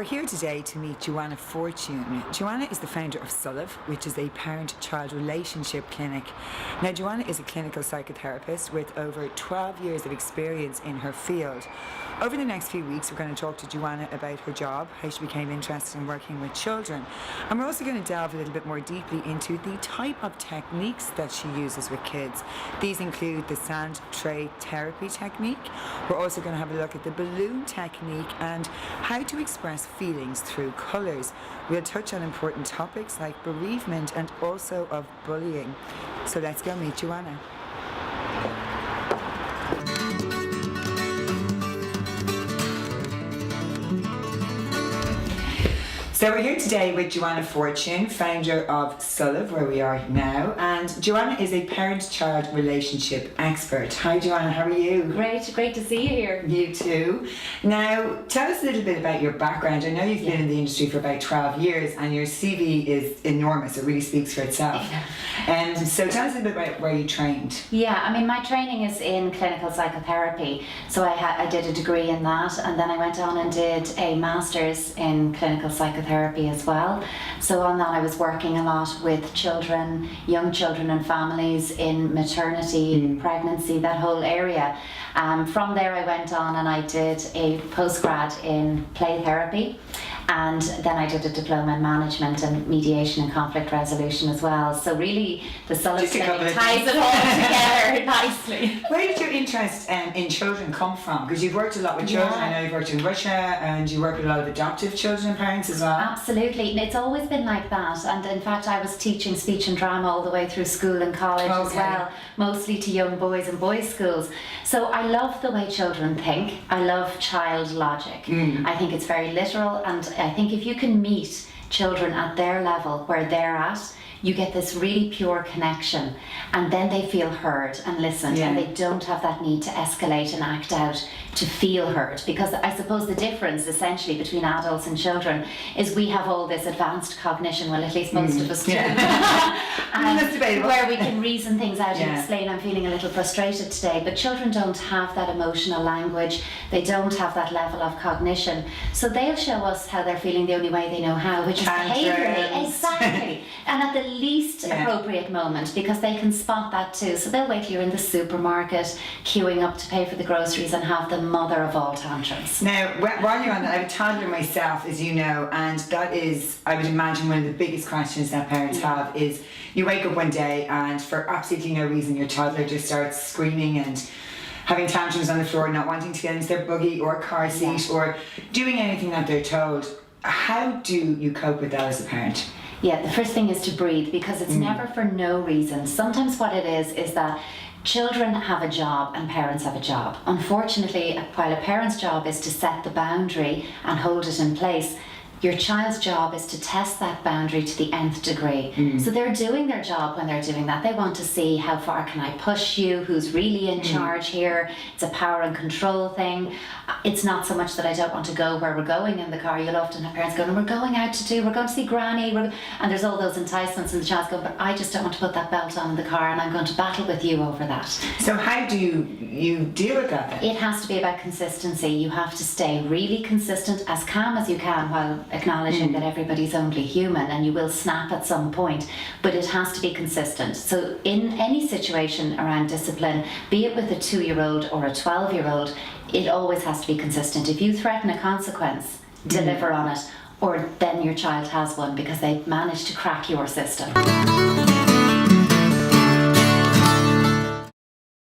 here today to meet Joanna Fortune. Joanna is the founder of Solamh, which is a parent-child relationship clinic. Now, Joanna is a clinical psychotherapist with over 12 years of experience in her field. Over the next few weeks, we're going to talk to Joanna about her job, how she became interested in working with children, and we're also going to delve a little bit more deeply into the type of techniques that she uses with kids. These include the sand tray therapy technique. We're also going to have a look at the balloon technique and how to express feelings through colours. We'll touch on important topics like bereavement and also of bullying. So let's go meet Joanna. So we're here today with Joanna Fortune, founder of Solamh, where we are now, and Joanna is a parent-child relationship expert. Hi Joanna, how are you? Great to see you here. You too. Now, tell us a little bit about your background. I know you've been in the industry for about 12 years and your CV is enormous. It really speaks for itself. So tell us a little bit about where you trained. Yeah, I mean, my training is in clinical psychotherapy, so I did a degree in that, and then I went on and did a master's in clinical psychotherapy as well. So on that I was working a lot with children, young children and families in maternity, pregnancy, that whole area. From there I went on and I did a postgrad in play therapy, and then I did a diploma in management and mediation and conflict resolution as well. So really the Solamh clinic ties it all together nicely. Where did your interest in children come from? Because you've worked a lot with children. I know you've worked in Russia and you work with a lot of adoptive children and parents as well. Absolutely, it's always been like that, and in fact I was teaching speech and drama all the way through school and college as well, mostly to young boys and boys' schools. So I love the way children think. I love child logic. I think it's very literal, and I think if you can meet children at their level, where they're at, you get this really pure connection, and then they feel heard and listened, and they don't have that need to escalate and act out to feel heard. Because I suppose the difference essentially between adults and children is we have all this advanced cognition, well at least most of us do, where we can reason things out and explain, I'm feeling a little frustrated today, but children don't have that emotional language, they don't have that level of cognition, so they'll show us how they're feeling the only way they know how, which is behaviourally. Exactly. And at the least appropriate moment, because they can spot that too. So they'll wait till you're in the supermarket queuing up to pay for the groceries and have the mother of all tantrums. Now, while you're on that, I have a toddler myself, as you know, and that is, I would imagine, one of the biggest questions that parents have is you wake up one day and for absolutely no reason your toddler just starts screaming and having tantrums on the floor, not wanting to get into their buggy or car seat or doing anything that they're told. How do you cope with that as a parent? Yeah, the first thing is to breathe, because it's never for no reason. Sometimes what it is that children have a job and parents have a job. Unfortunately, while a parent's job is to set the boundary and hold it in place, your child's job is to test that boundary to the nth degree. So they're doing their job when they're doing that. They want to see how far can I push you, who's really in charge here. It's a power and control thing. It's not so much that I don't want to go where we're going in the car. You'll often have parents going, we're going to see Granny, and there's all those enticements, and the child's going, but I just don't want to put that belt on in the car, and I'm going to battle with you over that. So how do you deal with that then? It has to be about consistency. You have to stay really consistent, as calm as you can, while acknowledging that everybody's only human and you will snap at some point, but it has to be consistent. So in any situation around discipline, be it with a 2-year-old or a 12-year-old, it always has to be consistent. If you threaten a consequence, deliver on it, or then your child has one because they've managed to crack your system.